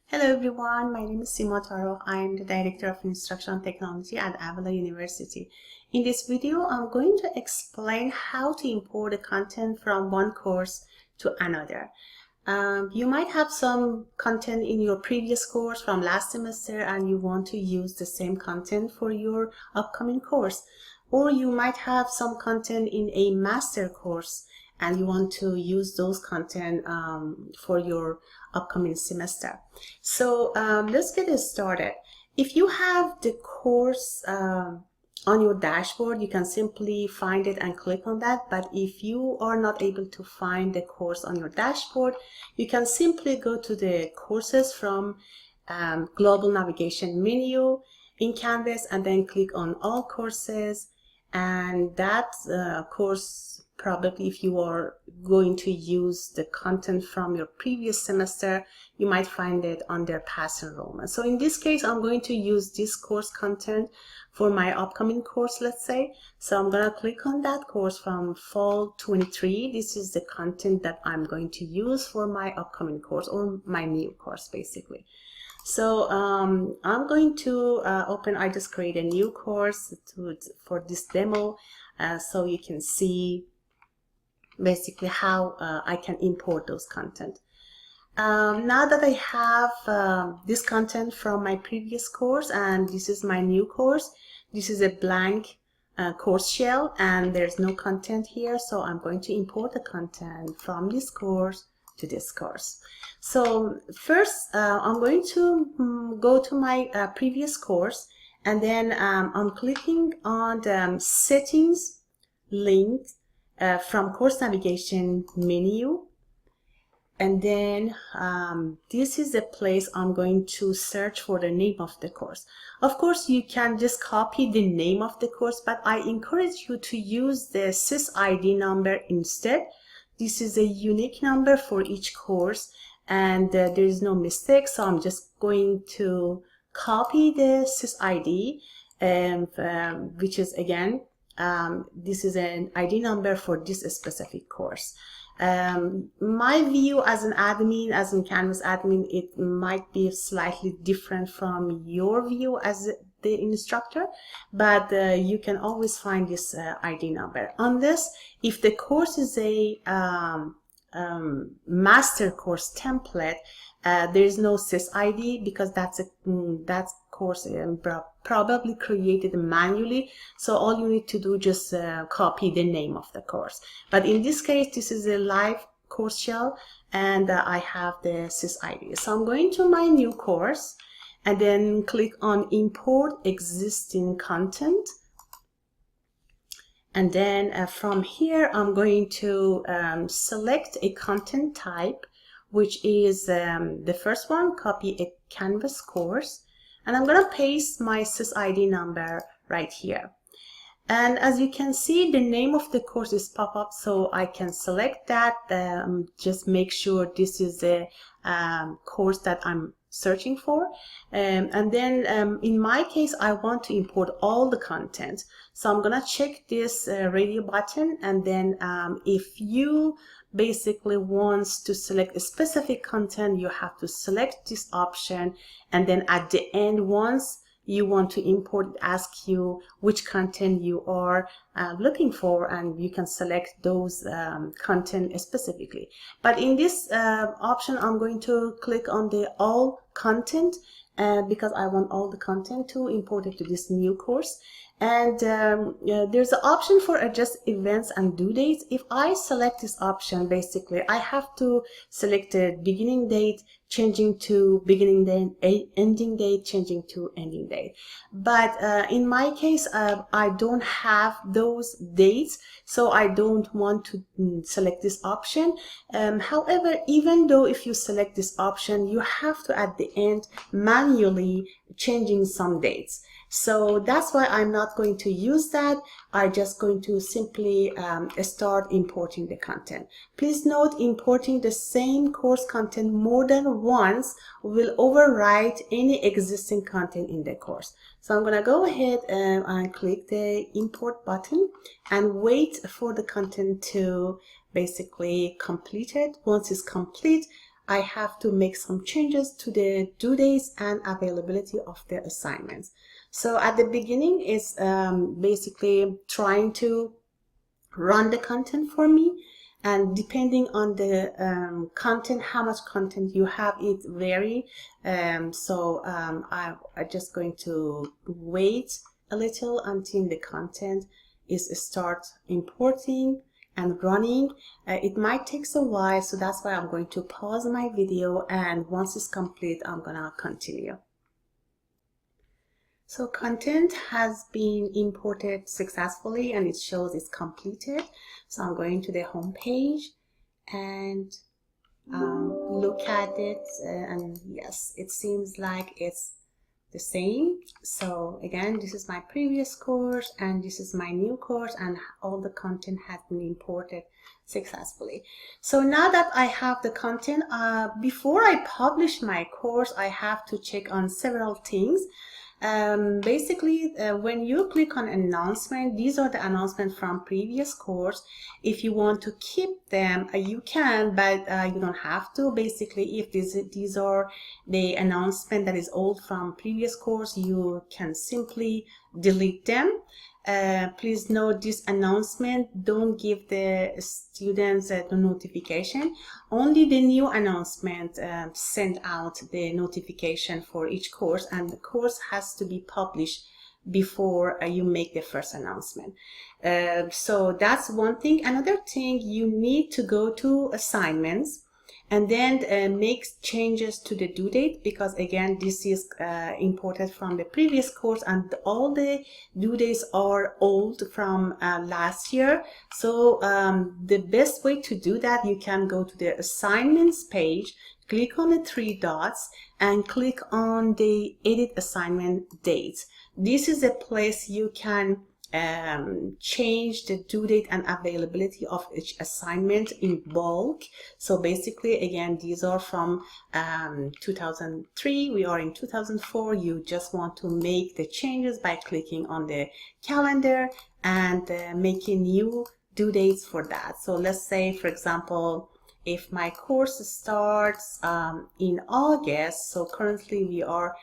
Hello everyone, my name is Sima Taro. I am the Director of Instructional Technology at Avila University. In this video, I'm going to explain how to import the content from one course to another. You might have some content in your previous course from last semester and you want to use the same content for your upcoming course. Or you might have some content in a master course and you want to use those content for your upcoming semester. So let's get it started. If you have the course on your dashboard, you can simply find it and click on that. But if you are not able to find the course on your dashboard, you can simply go to the courses from global navigation menu in Canvas and then click on all courses, and that course, probably if you are going to use the content from your previous semester, you might find it under past enrollment. So in this case, I'm going to use this course content for my upcoming course, let's say. So I'm going to click on that course from fall 23. This is the content that I'm going to use for my upcoming course, or my new course basically. So I'm going to I just create a new course for this demo so you can see basically how I can import those content. Now that I have this content from my previous course and this is my new course, this is a blank course shell and there's no content here, so I'm going to import the content from this course to this course. So first I'm going to go to my previous course, and then I'm clicking on the settings link from course navigation menu, and then this is the place I'm going to search for the name of the course. Of course, you can just copy the name of the course, but I encourage you to use the SysID number instead. This is a unique number for each course, and there is no mistake, so I'm just going to copy the SysID, which is again, this is an ID number for this specific course. My view as an admin, as a Canvas admin, it might be slightly different from your view as the instructor, but you can always find this ID number, unless if the course is a master course template. There is no SysID because that course probably created manually, so all you need to do just copy the name of the course. But in this case, this is a live course shell and I have the SysID. So I'm going to my new course and then click on import existing content. And then from here, I'm going to select a content type, which is the first one, copy a Canvas course. And I'm going to paste my SysID number right here. And as you can see, the name of the course is pop up, so I can select that. Just make sure this is the course that I'm searching for, and then in my case I want to import all the content, so I'm gonna check this radio button, and then if you basically wants to select a specific content, you have to select this option, and then at the end, once you want to import, it asks you which content you are looking for, and you can select those content specifically. But in this option, I'm going to click on the all content because I want all the content to import it to this new course. And there's an option for adjust events and due dates. If I select this option, basically I have to select the beginning date, changing to beginning date, ending date, changing to ending date. But in my case, I don't have those dates, so I don't want to select this option. However, even though if you select this option, you have to at the end manually changing some dates. So that's why I'm not going to use that. I'm just going to simply start importing the content. Please note, importing the same course content more than once will overwrite any existing content in the course. So I'm going to go ahead and click the import button and wait for the content to basically complete it. Once it's complete, I have to make some changes to the due dates and availability of the assignments. So at the beginning is basically trying to run the content for me, and depending on the content, how much content you have, it vary. I'm just going to wait a little until the content is start importing and running. It might take a while, so that's why I'm going to pause my video, and once it's complete, I'm gonna continue. So content has been imported successfully and it shows it's completed. So I'm going to the home page and look at it, and yes, it seems like it's the same. So again, this is my previous course and this is my new course, and all the content has been imported successfully. So now that I have the content, before I publish my course, I have to check on several things. Basically, when you click on announcement, these are the announcements from previous course. If you want to keep them, you can, but you don't have to. Basically, if these are the announcement that is old from previous course, you can simply delete them. Please note this announcement, don't give the students the notification. Only the new announcement send out the notification for each course, and the course has to be published before you make the first announcement. So that's one thing. Another thing, you need to go to assignments and then make changes to the due date, because again, this is imported from the previous course and all the due dates are old from last year. So the best way to do that, you can go to the assignments page, click on the three dots and click on the edit assignment dates. This is a place you can change the due date and availability of each assignment in bulk. So basically, again, these are from 2003, we are in 2004. You just want to make the changes by clicking on the calendar and making new due dates for that. So let's say, for example, if my course starts in August, so currently we are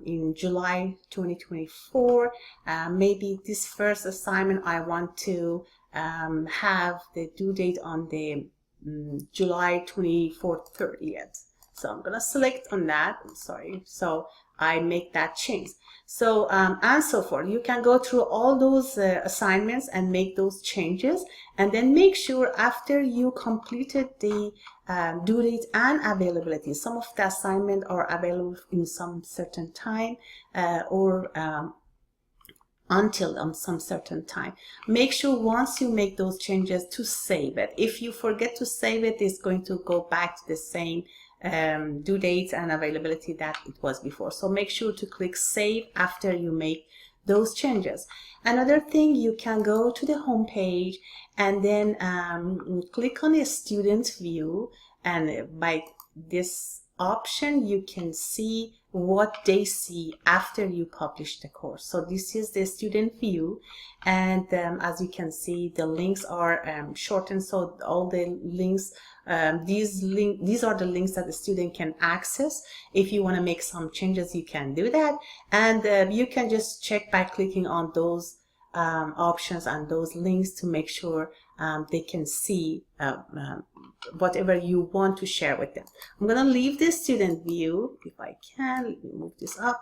in July 2024, maybe this first assignment I want to have the due date on the July 24th, 30th. So I'm gonna select on that, I'm sorry, so I make that change. So and so forth. You can go through all those assignments and make those changes, and then make sure after you completed the due date and availability, some of the assignments are available in some certain time or until some certain time. Make sure once you make those changes to save it. If you forget to save it, it's going to go back to the same due dates and availability that it was before. So make sure to click save after you make those changes. Another thing, you can go to the home page and then click on a student view, and by this option you can see what they see after you publish the course. So this is the student view, and as you can see, the links are shortened, so all the links, these are the links that the student can access. If you want to make some changes, you can do that, and you can just check by clicking on those options and those links to make sure they can see whatever you want to share with them. I'm going to leave this student view if I can. Let me move this up,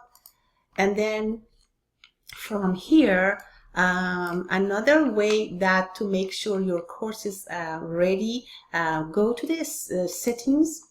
and then from here, another way that to make sure your course is ready, go to this settings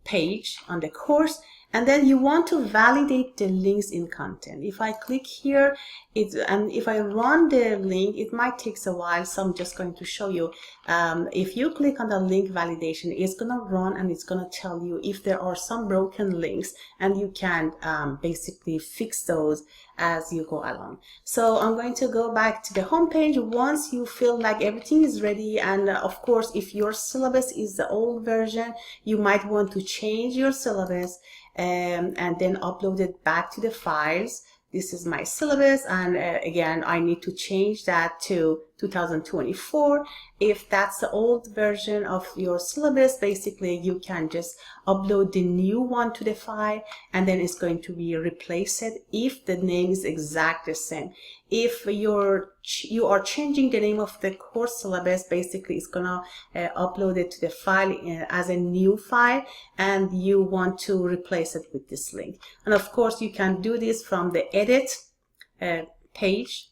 page on the course, and then you want to validate the links in content. If I click here, and if I run the link, it might take a while, so I'm just going to show you. If you click on the link validation, it's gonna run and it's gonna tell you if there are some broken links, and you can basically fix those as you go along. So I'm going to go back to the home page once you feel like everything is ready, and of course, if your syllabus is the old version, you might want to change your syllabus and then upload it back to the files. This is my syllabus, and again, I need to change that to 2024. If that's the old version of your syllabus, basically you can just upload the new one to the file, and then it's going to be replaced if the name is exactly the same. If you are changing the name of the course syllabus, basically it's gonna upload it to the file as a new file, and you want to replace it with this link. And of course you can do this from the edit page.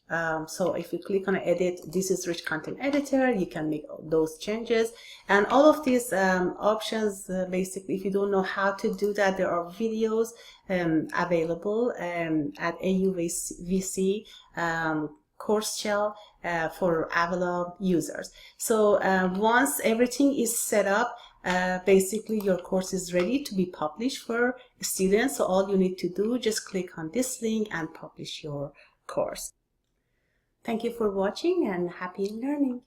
So if you click on edit, this is rich content editor, you can make those changes. And all of these options, basically, if you don't know how to do that, there are videos available at AUVC course shell for Avila users. So once everything is set up, basically your course is ready to be published for students. So all you need to do, just click on this link and publish your course. Thank you for watching, and happy learning.